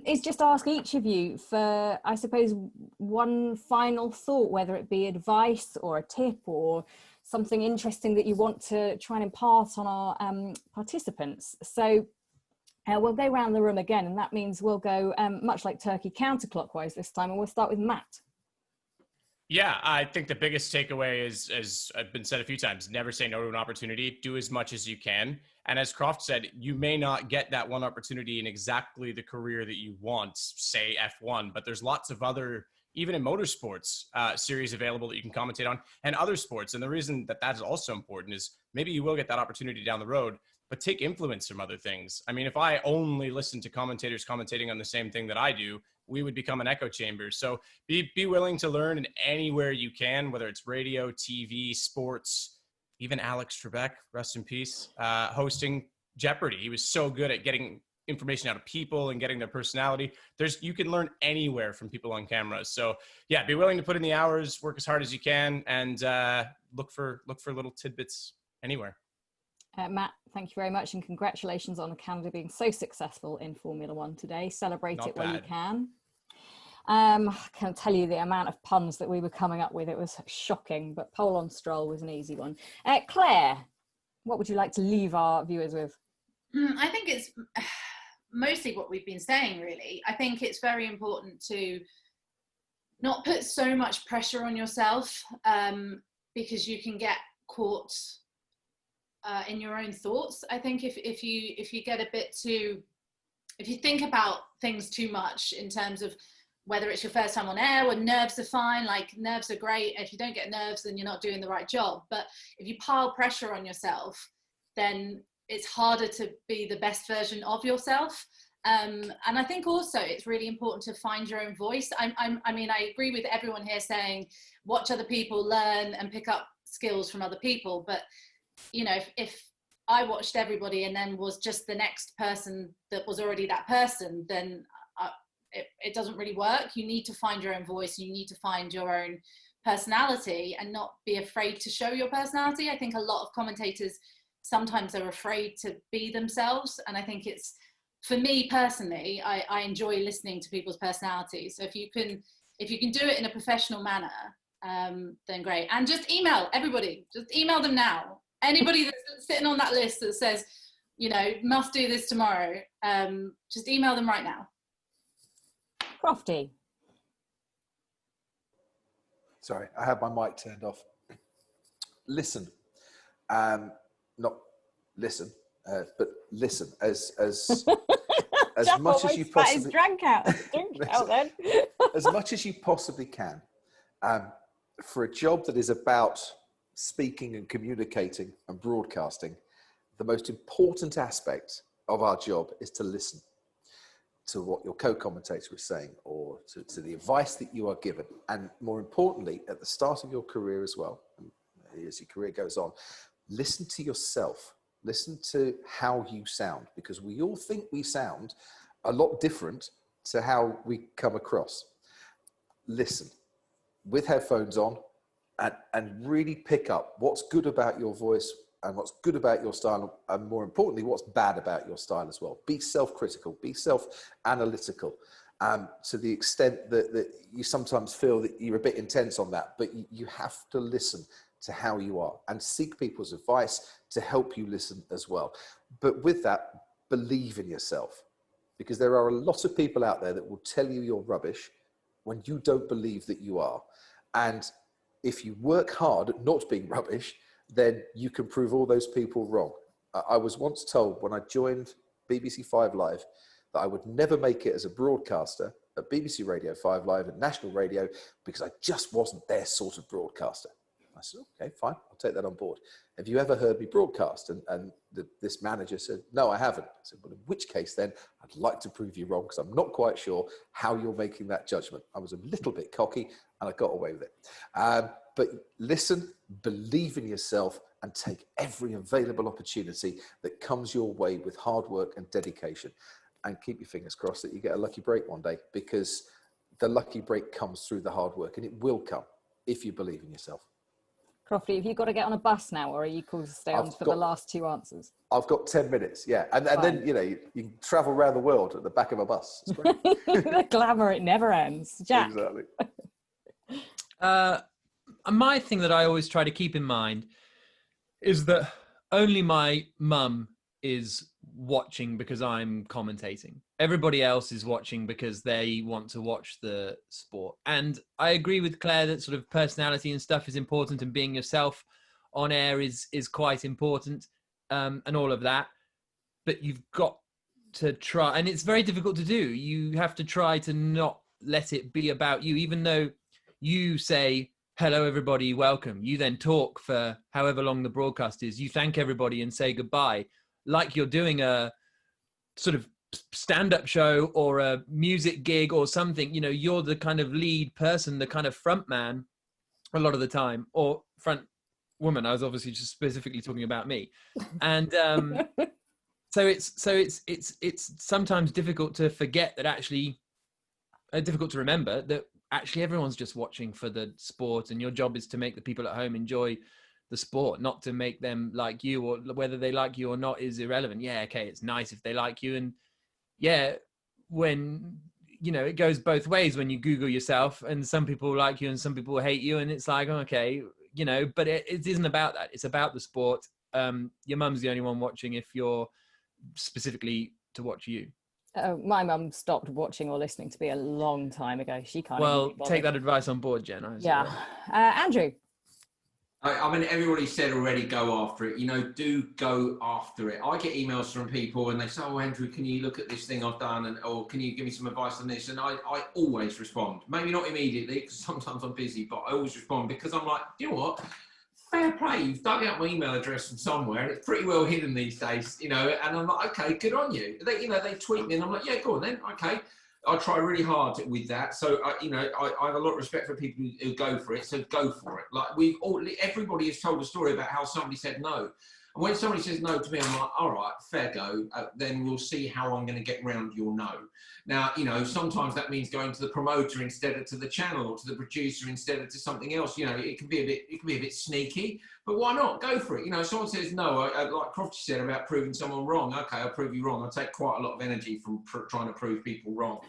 S1: Is just ask each of you for, I suppose, one final thought, whether it be advice or a tip or something interesting that you want to try and impart on our participants. So we'll go around the room again, and that means we'll go much like turkey counterclockwise this time, and we'll start with Matt.
S4: Yeah, I think the biggest takeaway is, as I've been said a few times, never say no to an opportunity. Do as much as you can. And as Croft said, you may not get that one opportunity in exactly the career that you want, say F1, but there's lots of other, even in motorsports, series available that you can commentate on, and other sports. And the reason that is also important is maybe you will get that opportunity down the road, but take influence from other things. I mean, if I only listened to commentators commentating on the same thing that I do, we would become an echo chamber. So be willing to learn in anywhere you can, whether it's radio, TV, sports, even Alex Trebek, rest in peace, hosting Jeopardy. He was so good at getting information out of people and getting their personality. You can learn anywhere from people on camera. So yeah, be willing to put in the hours, work as hard as you can, and look for little tidbits anywhere.
S1: Matt, thank you very much, and congratulations on Canada being so successful in Formula One today. Celebrate it where you can. I can't tell you the amount of puns that we were coming up with. It was shocking, but pole on Stroll was an easy one. Claire, what would you like to leave our viewers with?
S3: I think it's mostly what we've been saying, really. I think it's very important to not put so much pressure on yourself, because you can get caught in your own thoughts. I think if you get a bit too, if you think about things too much in terms of whether it's your first time on air, when nerves are fine, like nerves are great. If you don't get nerves, then you're not doing the right job. But if you pile pressure on yourself, then it's harder to be the best version of yourself. And I think also it's really important to find your own voice. I mean, I agree with everyone here saying, watch other people, learn and pick up skills from other people. But, you know, if I watched everybody and then was just the next person that was already that person, then it doesn't really work. You need to find your own voice. You need to find your own personality and not be afraid to show your personality. I think a lot of commentators sometimes are afraid to be themselves. And I think it's, for me personally, I enjoy listening to people's personalities. So if you can do it in a professional manner, then great. And just email everybody, just email them now. Anybody that's sitting on that list that says, you know, must do this tomorrow, just email them right now.
S1: Crofty.
S2: Sorry, I had my mic turned off. Listen, not listen, but listen as much as you possibly
S1: drink out then.
S2: as much as you possibly can, for a job that is about speaking and communicating and broadcasting. The most important aspect of our job is to listen to what your co-commentator is saying, or to the advice that you are given. And more importantly, at the start of your career as well, as your career goes on, listen to yourself. Listen to how you sound, because we all think we sound a lot different to how we come across. Listen with headphones on and really pick up what's good about your voice and what's good about your style, and more importantly, what's bad about your style as well. Be self-critical, be self-analytical, to the extent that you sometimes feel that you're a bit intense on that, but you have to listen to how you are and seek people's advice to help you listen as well. But with that, believe in yourself, because there are a lot of people out there that will tell you you're rubbish when you don't believe that you are. And if you work hard at not being rubbish, then you can prove all those people wrong. I was once told when I joined BBC 5 Live that I would never make it as a broadcaster at BBC Radio 5 Live and National Radio because I just wasn't their sort of broadcaster. I said, okay, fine, I'll take that on board. Have you ever heard me broadcast? And this manager said, no, I haven't. I said, well, in which case then, I'd like to prove you wrong because I'm not quite sure how you're making that judgment. I was a little bit cocky and I got away with it. But listen, believe in yourself, and take every available opportunity that comes your way with hard work and dedication. And keep your fingers crossed that you get a lucky break one day, because the lucky break comes through the hard work, and it will come if you believe in yourself.
S1: Crofty, have you got to get on a bus now, or are you called to stay on for the last two answers?
S2: I've got 10 minutes, yeah. And then, you know, you can travel around the world at the back of a bus. It's great.
S1: The glamour, it never ends. Jack?
S2: Exactly.
S6: My thing that I always try to keep in mind is that only my mum is watching because I'm commentating. Everybody else is watching because they want to watch the sport. And I agree with Claire that sort of personality and stuff is important, and being yourself on air is quite important, and all of that. But you've got to try, and it's very difficult to do. You have to try to not let it be about you, even though you say, hello, everybody, welcome. You then talk for however long the broadcast is. You thank everybody and say goodbye. like you're doing a sort of stand-up show or a music gig or something, you know, you're the kind of lead person, the kind of front man a lot of the time, or front woman. I was obviously just specifically talking about me. And so it's sometimes difficult to forget that actually, difficult to remember that actually everyone's just watching for the sport, and your job is to make the people at home enjoy the sport, not to make them like you, or whether they like you or not is irrelevant. Yeah, okay, it's nice if they like you, and yeah, when, you know, it goes both ways when you Google yourself, and some people like you and some people hate you, and it's like, okay, you know, but it isn't about that. It's about the sport. Your mum's the only one watching if you're specifically to watch you.
S1: My mum stopped watching or listening to me a long time ago. She can't.
S6: Well, take that advice on board, Jen.
S1: Yeah. Andrew.
S5: I mean, everybody said already, go after it. You know, do go after it. I get emails from people and they say, oh, Andrew, can you look at this thing I've done? Or can you give me some advice on this? And I always respond. Maybe not immediately, because sometimes I'm busy, but I always respond, because I'm like, you know what? Fair play. You've dug out my email address from somewhere, and it's pretty well hidden these days, you know, and I'm like, okay, good on you. They, you know, they tweet me and I'm like, yeah, go on then. Okay. I try really hard with that. So, you know, I have a lot of respect for people who go for it. So go for it. Like everybody has told a story about how somebody said no. And when somebody says no to me, I'm like, all right, fair go. Then we'll see how I'm going to get around your no. Now, you know, sometimes that means going to the promoter instead of to the channel, or to the producer instead of to something else. You know, it can be a bit sneaky, but why not? Go for it. You know, if someone says no, like Croft said about proving someone wrong. Okay, I'll prove you wrong. I take quite a lot of energy from trying to prove people wrong.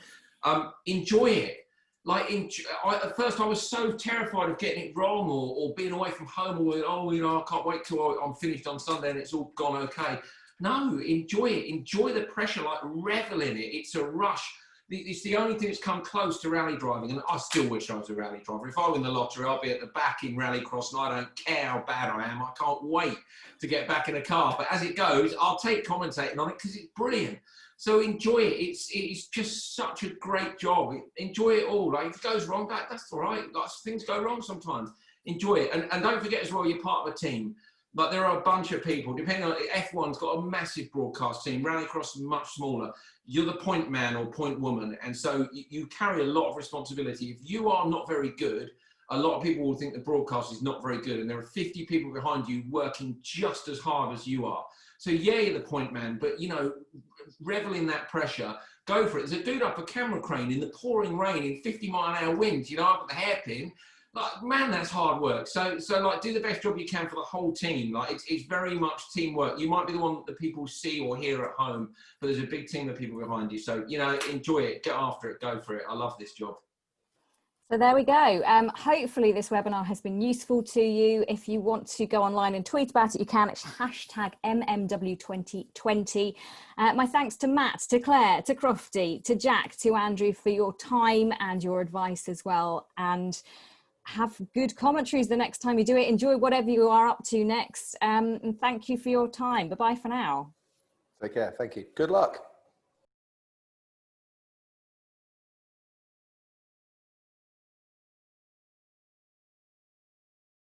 S5: Enjoy it. Like, at first I was so terrified of getting it wrong, or being away from home, or, oh, you know, I can't wait till I'm finished on Sunday and it's all gone okay. No, enjoy it. Enjoy the pressure, like revel in it. It's a rush. It's the only thing that's come close to rally driving, and I still wish I was a rally driver. If I win the lottery, I'll be at the back in Rallycross, and I don't care how bad I am. I can't wait to get back in a car. But as it goes, I'll take commentating on it because it's brilliant. So enjoy it. It's just such a great job. Enjoy it all. Like, if it goes wrong, that's all right. Like, things go wrong sometimes. Enjoy it. And don't forget as well, you're part of a team. Like, there are a bunch of people, depending on, F1's got a massive broadcast team. Rallycross is much smaller. You're the point man or point woman. And so you carry a lot of responsibility. If you are not very good, a lot of people will think the broadcast is not very good. And there are 50 people behind you working just as hard as you are. So yeah, you're the point man, but, you know, revel in that pressure. Go for it. There's a dude up a camera crane in the pouring rain in 50-mile-an-hour winds, you know, up at the hairpin. Like, man, that's hard work. So like, do the best job you can for the whole team. Like, it's very much teamwork. You might be the one that people see or hear at home, but there's a big team of people behind you. So, you know, enjoy it, get after it, go for it. I love this job.
S1: So there we go. Hopefully this webinar has been useful to you. If you want to go online and tweet about it, you can. It's hashtag MMW2020. My thanks to Matt, to Claire, to Crofty, to Jack, to Andrew for your time and your advice as well. And have good commentaries the next time you do it. Enjoy whatever you are up to next. And thank you for your time. Bye-bye for now.
S2: Take care. Thank you. Good luck.